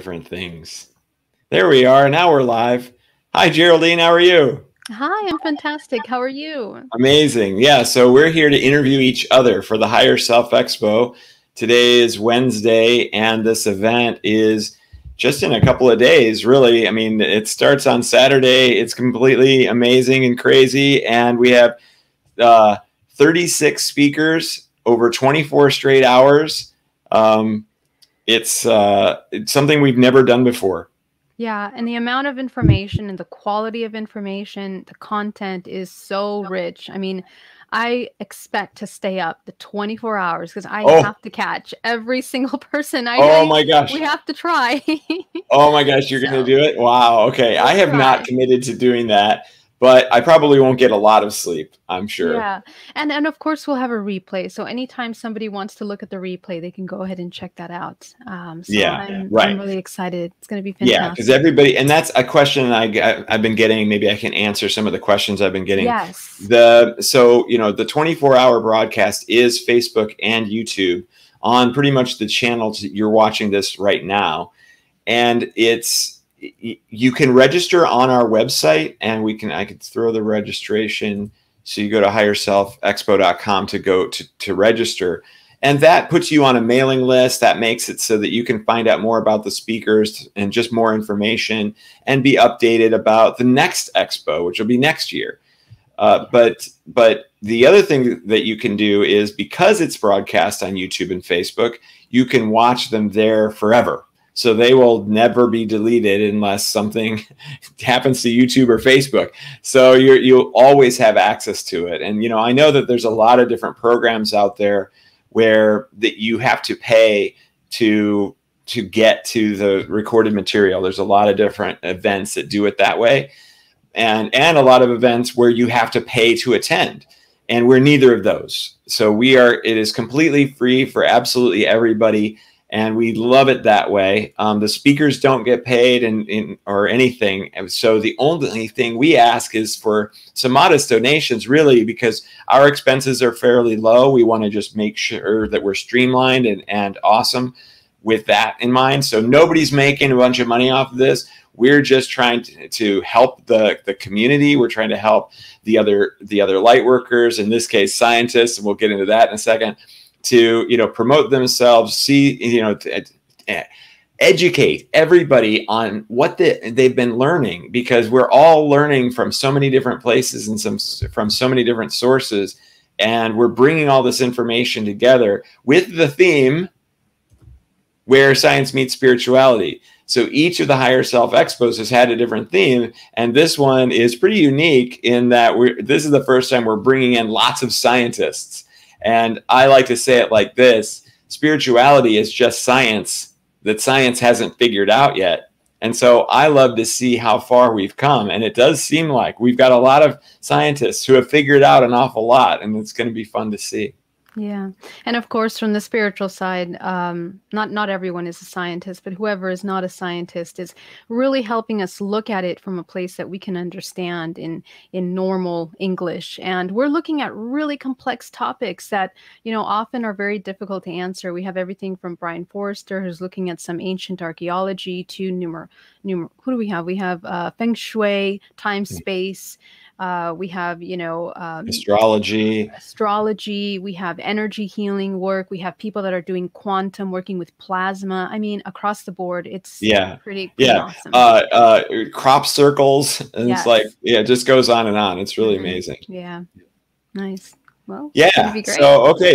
different things. There we are. Now we're live. Hi, Geraldine. How are you? Hi, I'm fantastic. How are you? Amazing. Yeah, so we're here to interview each other for the Higher Self Expo. Today is Wednesday, and this event is just in a couple of days, really. I mean, it starts on Saturday. It's completely amazing and crazy, and we have 36 speakers over 24 straight hours. It's something we've never done before. Yeah, and the amount of information and the quality of information, the content is so rich. I mean, I expect to stay up the 24 hours because I have to catch every single person. Oh my gosh. We have to try. Oh my gosh, you're going to do it? Wow. Okay. I have not committed to doing that, but I probably won't get a lot of sleep, I'm sure. Yeah. And of course we'll have a replay. So anytime somebody wants to look at the replay, they can go ahead and check that out. I'm really excited. It's going to be fantastic. Yeah, because everybody, and that's a question I've been getting. Maybe I can answer some of the questions I've been getting. Yes. So, you know, the 24-hour broadcast is Facebook and YouTube on pretty much the channels that you're watching this right now. And you can register on our website, and I could throw the registration. So you go to higherselfexpo.com to register, and that puts you on a mailing list. That makes it so that you can find out more about the speakers and just more information and be updated about the next expo, which will be next year. But the other thing that you can do is, because it's broadcast on YouTube and Facebook, you can watch them there forever. So they will never be deleted unless something happens to YouTube or Facebook. So you'll always have access to it. And, you know, I know that there's a lot of different programs out there where that you have to pay to get to the recorded material. There's a lot of different events that do it that way. And a lot of events where you have to pay to attend. And we're neither of those. So it is completely free for absolutely everybody. And we love it that way. The speakers don't get paid or anything. And so the only thing we ask is for some modest donations, really, because our expenses are fairly low. We want to just make sure that we're streamlined and awesome with that in mind. So nobody's making a bunch of money off of this. We're just trying to help the community. We're trying to help the other light workers, in this case, scientists, and we'll get into that in a second, to, you know, promote themselves, educate everybody on what they've been learning, because we're all learning from so many different places and from so many different sources. And we're bringing all this information together with the theme where science meets spirituality. So each of the Higher Self Expos has had a different theme, and this one is pretty unique in that this is the first time we're bringing in lots of scientists. And I like to say it like this: spirituality is just science that science hasn't figured out yet. And so I love to see how far we've come. And it does seem like we've got a lot of scientists who have figured out an awful lot, and it's going to be fun to see. Yeah. And of course, from the spiritual side, not everyone is a scientist, but whoever is not a scientist is really helping us look at it from a place that we can understand in normal English. And we're looking at really complex topics that, you know, often are very difficult to answer. We have everything from Brian Forrester, who's looking at some ancient archaeology, to who do we have? We have Feng Shui, time, space. We have, you know, astrology. We have energy healing work. We have people that are doing quantum, working with plasma. I mean, across the board, it's pretty awesome. Crop circles, and it's like, it just goes on and on. It's really amazing. Yeah, nice. Well, yeah.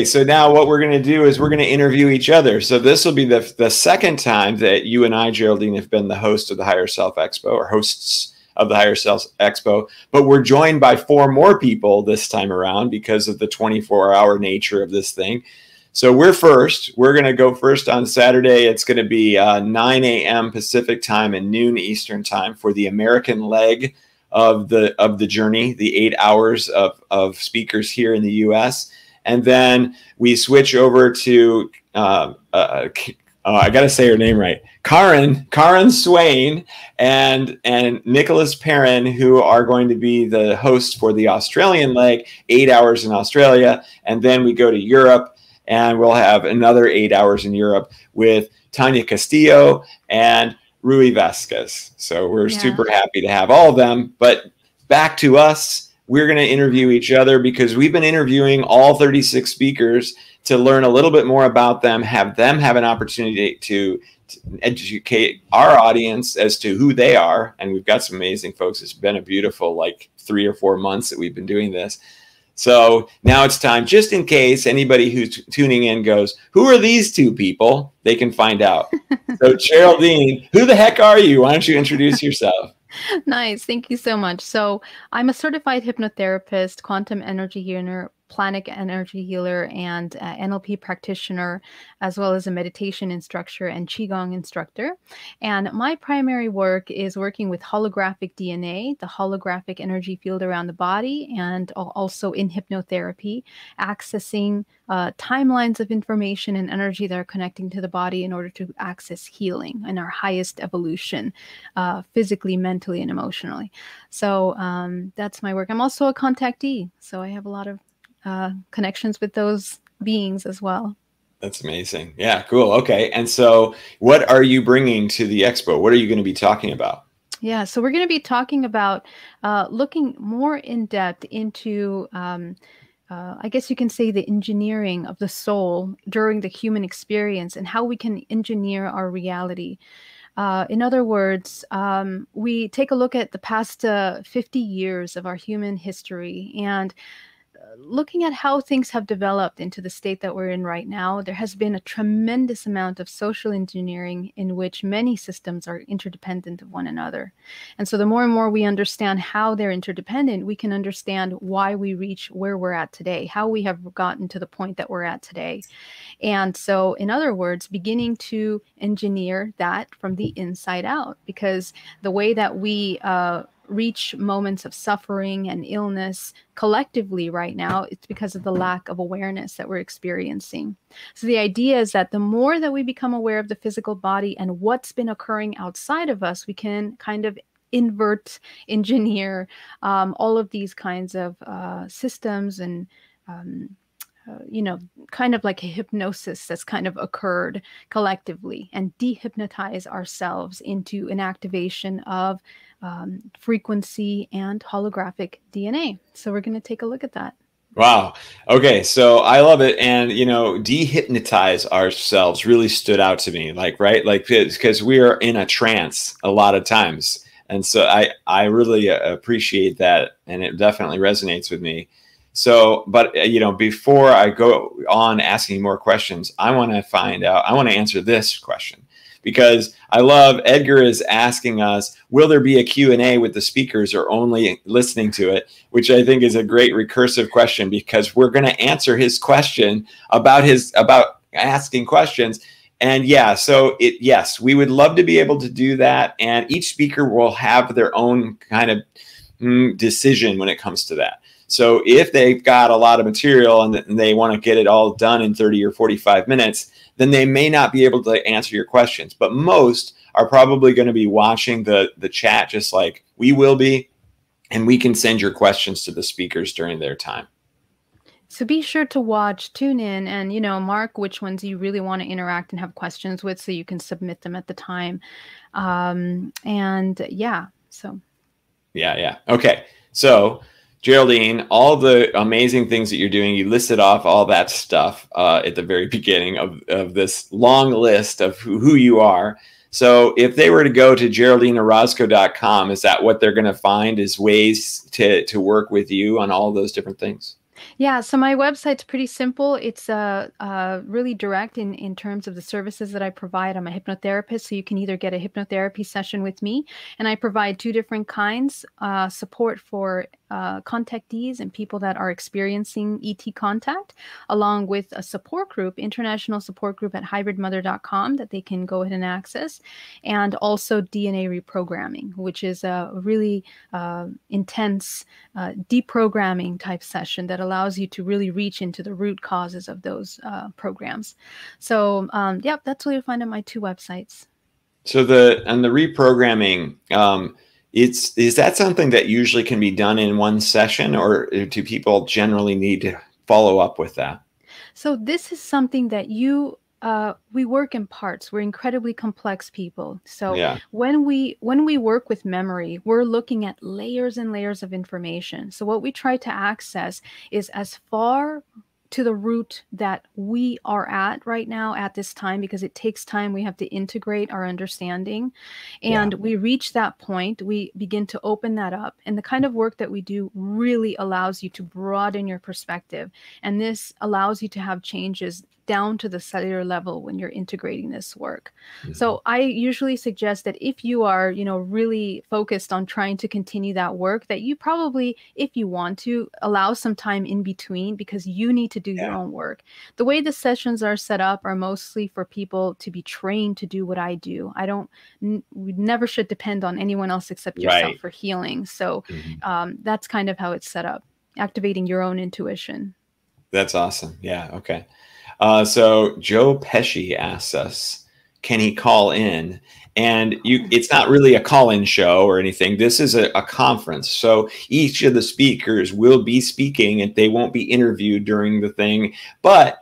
So now what we're going to do is we're going to interview each other. So this will be the second time that you and I, Geraldine, have been the host of the Higher Self Expo, or hosts of the Higher Self Expo, but we're joined by 4 more people this time around because of the 24-hour nature of this thing. So we're going to go first on Saturday. It's going to be 9 a.m. Pacific time and noon Eastern time for the American leg of the journey, the 8 hours of speakers here in the U.S. And then we switch over to I got to say her name right, Karen Swain and Nicholas Perrin, who are going to be the hosts for the Australian leg, 8 hours in Australia. And then we go to Europe, and we'll have another 8 hours in Europe with Tanya Castillo, and Rui Vasquez. So we're super happy to have all of them. But back to us, we're going to interview each other because we've been interviewing all 36 speakers to learn a little bit more about them have an opportunity to educate our audience as to who they are. And we've got some amazing folks. It's been a beautiful, like 3 or 4 months that we've been doing this. So now it's time, just in case anybody who's tuning in goes, who are these two people? They can find out. So Geraldine, who the heck are you? Why don't you introduce yourself? Nice. Thank you so much. So I'm a certified hypnotherapist, quantum energy healer, planic energy healer, and NLP practitioner, as well as a meditation instructor and Qigong instructor. And my primary work is working with holographic DNA, the holographic energy field around the body, and also in hypnotherapy, accessing timelines of information and energy that are connecting to the body in order to access healing and our highest evolution, physically, mentally, and emotionally. So that's my work. I'm also a contactee, so I have a lot of connections with those beings as well. That's amazing. Yeah, cool. Okay. And so what are you bringing to the expo? What are you going to be talking about? Yeah, so we're going to be talking about looking more in depth into, I guess you can say, the engineering of the soul during the human experience and how we can engineer our reality. In other words, we take a look at the past 50 years of our human history and looking at how things have developed into the state that we're in right now. There has been a tremendous amount of social engineering in which many systems are interdependent of one another. And so the more and more we understand how they're interdependent, we can understand why we reach where we're at today, how we have gotten to the point that we're at today. And so, in other words, beginning to engineer that from the inside out, because the way that we reach moments of suffering and illness collectively right now, it's because of the lack of awareness that we're experiencing. So the idea is that the more that we become aware of the physical body and what's been occurring outside of us, we can kind of invert, engineer all of these kinds of systems and you know, kind of like a hypnosis that's kind of occurred collectively, and dehypnotize ourselves into an activation of frequency and holographic DNA. So we're going to take a look at that. Wow. Okay. So I love it. And, you know, dehypnotize ourselves really stood out to me. Like, right. Like, because we are in a trance a lot of times. And so I really appreciate that. And it definitely resonates with me. So, but, you know, before I go on asking more questions, I want to find out, I want to answer this question, because I love Edgar is asking us, will there be a Q&A with the speakers or only listening to it? Which I think is a great recursive question, because we're going to answer his question about asking questions. And yeah, so yes, we would love to be able to do that. And each speaker will have their own kind of decision when it comes to that. So if they've got a lot of material and they want to get it all done in 30 or 45 minutes, then they may not be able to answer your questions. But most are probably going to be watching the chat just like we will be, and we can send your questions to the speakers during their time. So be sure to watch, tune in, and, you know, mark which ones you really want to interact and have questions with so you can submit them at the time. And yeah, so. Yeah. Okay. So Geraldine, all the amazing things that you're doing, you listed off all that stuff at the very beginning of this long list of who you are. So if they were to go to GeraldineOrozco.com, is that what they're going to find, is ways to work with you on all those different things? Yeah, so my website's pretty simple. It's really direct in terms of the services that I provide. I'm a hypnotherapist, so you can either get a hypnotherapy session with me, and I provide two different kinds, support for contactees and people that are experiencing ET contact, along with a support group, international support group at hybridmother.com that they can go ahead and access, and also DNA reprogramming, which is a really intense deprogramming type session that allows you to really reach into the root causes of those programs. So yeah, that's what you'll find on my two websites. So the reprogramming, is that something that usually can be done in one session, or do people generally need to follow up with that? So this is something that you we work in parts. We're incredibly complex people. So Yeah. when we work with memory, we're looking at layers and layers of information. So what we try to access is as far to the root that we are at right now at this time, because it takes time. We have to integrate our understanding, Yeah. and we reach that point, we begin to open that up, and the kind of work that we do really allows you to broaden your perspective, and this allows you to have changes down to the cellular level when you're integrating this work. So I usually suggest that if you are, really focused on trying to continue that work, that you probably, if you want to, allow some time in between, because you need to do your Yeah. own work. The way the sessions are set up are mostly for people to be trained to do what I do. We never should depend on anyone else except yourself Right. for healing. So Mhm. that's kind of how it's set up, activating your own intuition. That's awesome. Yeah. Okay. So Joe Pesci asks us, can he call in? And it's not really a call-in show or anything. This is a conference. So each of the speakers will be speaking, and they won't be interviewed during the thing. But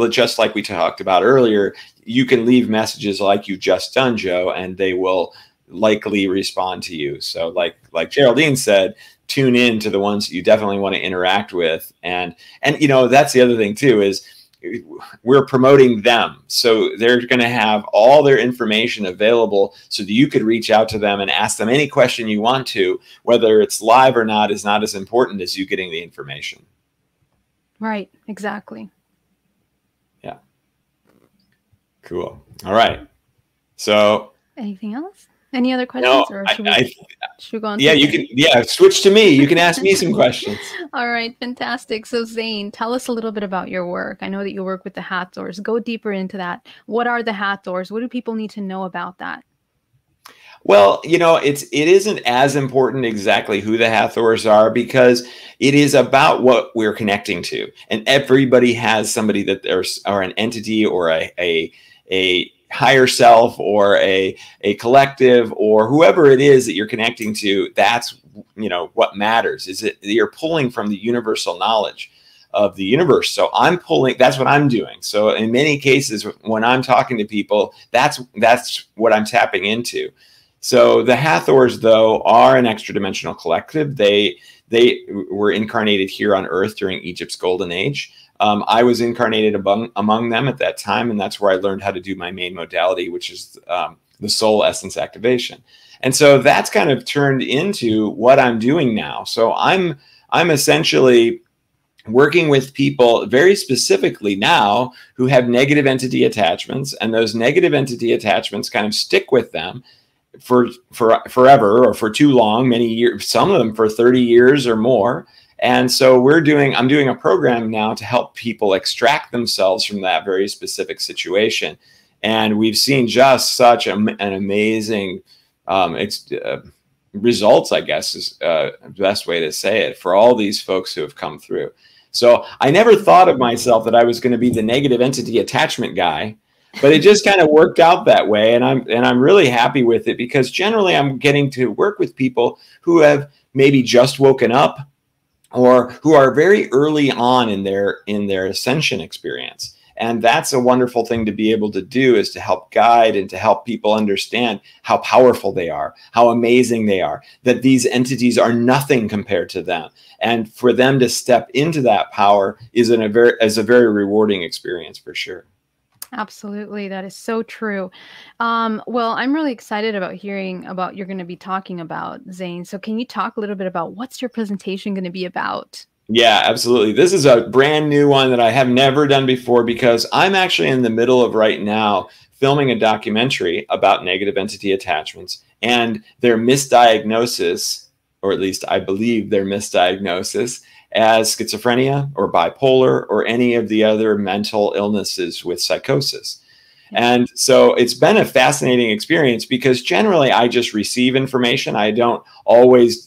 just like we talked about earlier, you can leave messages like you just done, Joe, and they will likely respond to you. So like Geraldine said, tune in to the ones that you definitely want to interact with. And that's the other thing too, is we're promoting them. So they're going to have all their information available so that you could reach out to them and ask them any question you want to. Whether it's live or not is not as important as you getting the information. Right. Exactly. Yeah. Cool. All right. So anything else? Any other questions, or should we go on? Yeah, you can. Yeah, switch to me. You can ask me some questions. All right, fantastic. So Xane, tell us a little bit about your work. I know that you work with the Hathors. Go deeper into that. What are the Hathors? What do people need to know about that? Well, it isn't as important exactly who the Hathors are, because it is about what we're connecting to, and everybody has somebody that or an entity or a higher self or a collective or whoever it is that you're connecting to. That's what matters, is that you're pulling from the universal knowledge of the universe. So that's what I'm doing. So in many cases, when I'm talking to people, that's what I'm tapping into. So the Hathors, though, are an extra dimensional collective. They were incarnated here on Earth during Egypt's golden age. I was incarnated among them at that time, and that's where I learned how to do my main modality, which is the soul essence activation. And so that's kind of turned into what I'm doing now. So I'm essentially working with people very specifically now who have negative entity attachments, and those negative entity attachments kind of stick with them for forever, or for too long, many years, some of them for 30 years or more. And so I'm doing a program now to help people extract themselves from that very specific situation. And we've seen just such an amazing results, I guess is the best way to say it, for all these folks who have come through. So I never thought of myself that I was going to be the negative entity attachment guy, but it just kind of worked out that way. And I'm really happy with it, because generally I'm getting to work with people who have maybe just woken up, or who are very early on in their ascension experience. And that's a wonderful thing to be able to do, is to help guide and to help people understand how powerful they are, how amazing they are, that these entities are nothing compared to them. And for them to step into that power is a very rewarding experience, for sure. Absolutely. That is so true. Well, I'm really excited about hearing about you're going to be talking about, Xane. So can you talk a little bit about what's your presentation going to be about? Yeah, absolutely. This is a brand new one that I have never done before, because I'm actually in the middle of right now filming a documentary about negative entity attachments and their misdiagnosis, or at least I believe their misdiagnosis, as schizophrenia or bipolar or any of the other mental illnesses with psychosis. And so it's been a fascinating experience, because generally I just receive information. I don't always,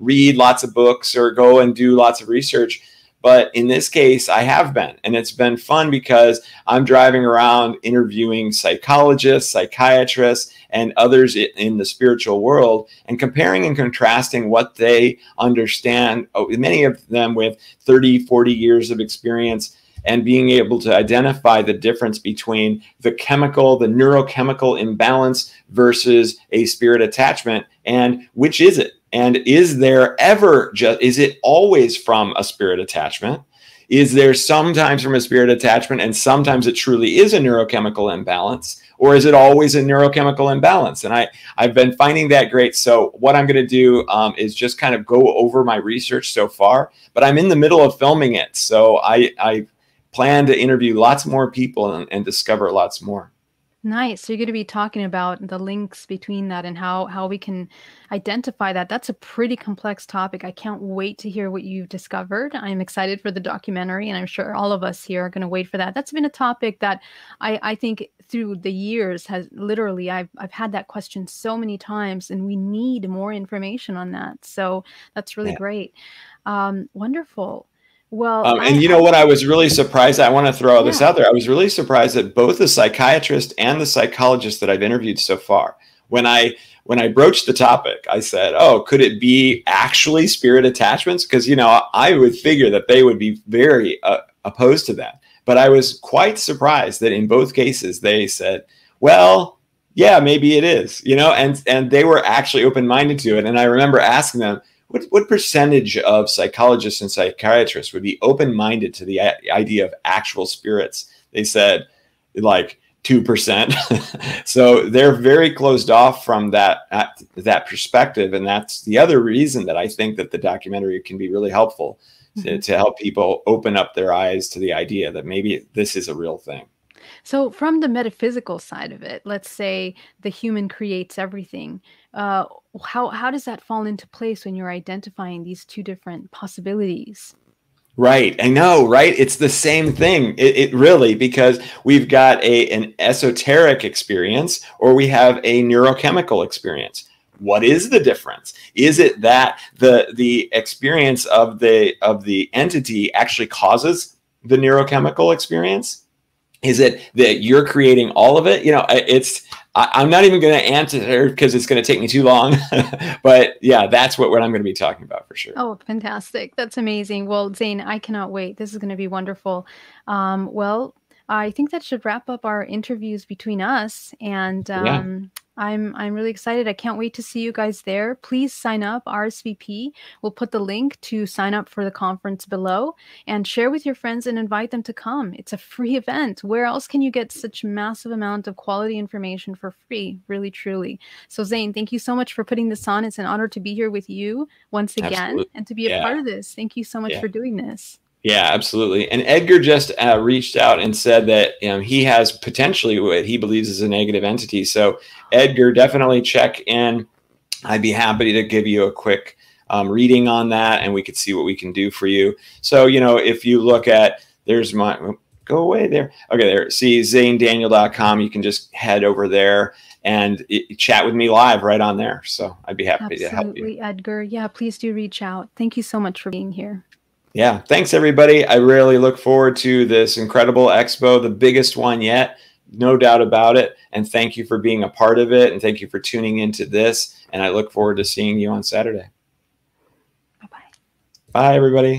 read lots of books or go and do lots of research. But in this case, I have been. And it's been fun, because I'm driving around interviewing psychologists, psychiatrists, and others in the spiritual world, and comparing and contrasting what they understand, many of them with 30, 40 years of experience, and being able to identify the difference between the neurochemical imbalance versus a spirit attachment, and which is it? And is it always from a spirit attachment? Is there sometimes from a spirit attachment and sometimes it truly is a neurochemical imbalance? Or is it always a neurochemical imbalance? And I've been finding that great. So what I'm going to do is just kind of go over my research so far, but I'm in the middle of filming it. So I plan to interview lots more people and discover lots more. Nice. So you're going to be talking about the links between that and how we can identify that. That's a pretty complex topic. I can't wait to hear what you've discovered. I'm excited for the documentary, and I'm sure all of us here are going to wait for that. That's been a topic that I think through the years has literally, I've had that question so many times, and we need more information on that. So that's really great. Wonderful. Well, And you know what? I was really surprised. I want to throw this out there. I was really surprised that both the psychiatrist and the psychologist that I've interviewed so far, when I broached the topic, I said, "Oh, could it be actually spirit attachments?" Because I would figure that they would be very opposed to that. But I was quite surprised that in both cases they said, "Well, yeah, maybe it is." And they were actually open-minded to it. And I remember asking them, What percentage of psychologists and psychiatrists would be open-minded to the idea of actual spirits? They said like 2%. So they're very closed off from that perspective. And that's the other reason that I think that the documentary can be really helpful to help people open up their eyes to the idea that maybe this is a real thing. So from the metaphysical side of it, let's say the human creates everything. How does that fall into place when you're identifying these two different possibilities? Right. I know, right? It's the same thing. It really, because we've got an esoteric experience or we have a neurochemical experience. What is the difference? Is it that the experience of the entity actually causes the neurochemical experience? Is it that you're creating all of it? I'm not even going to answer because it's going to take me too long. But yeah, that's what I'm going to be talking about for sure. Oh, fantastic. That's amazing. Well, Xane, I cannot wait. This is going to be wonderful. Well, I think that should wrap up our interviews between us. And I'm really excited. I can't wait to see you guys there. Please sign up, RSVP. We'll put the link to sign up for the conference below and share with your friends and invite them to come. It's a free event. Where else can you get such massive amount of quality information for free? Really, truly. So Xane, thank you so much for putting this on. It's an honor to be here with you once again and to be a part of this. Thank you so much for doing this. Yeah, absolutely. And Edgar just reached out and said that he has potentially what he believes is a negative entity. So Edgar, definitely check in. I'd be happy to give you a quick reading on that, and we could see what we can do for you. So, if you look at, there's my, go away there. Okay, there, see XaneDaniel.com. You can just head over there and chat with me live right on there. So I'd be happy to help you. Absolutely, Edgar. Yeah, please do reach out. Thank you so much for being here. Yeah, thanks everybody. I really look forward to this incredible expo, the biggest one yet, no doubt about it. And thank you for being a part of it. And thank you for tuning into this. And I look forward to seeing you on Saturday. Bye-bye. Bye, everybody.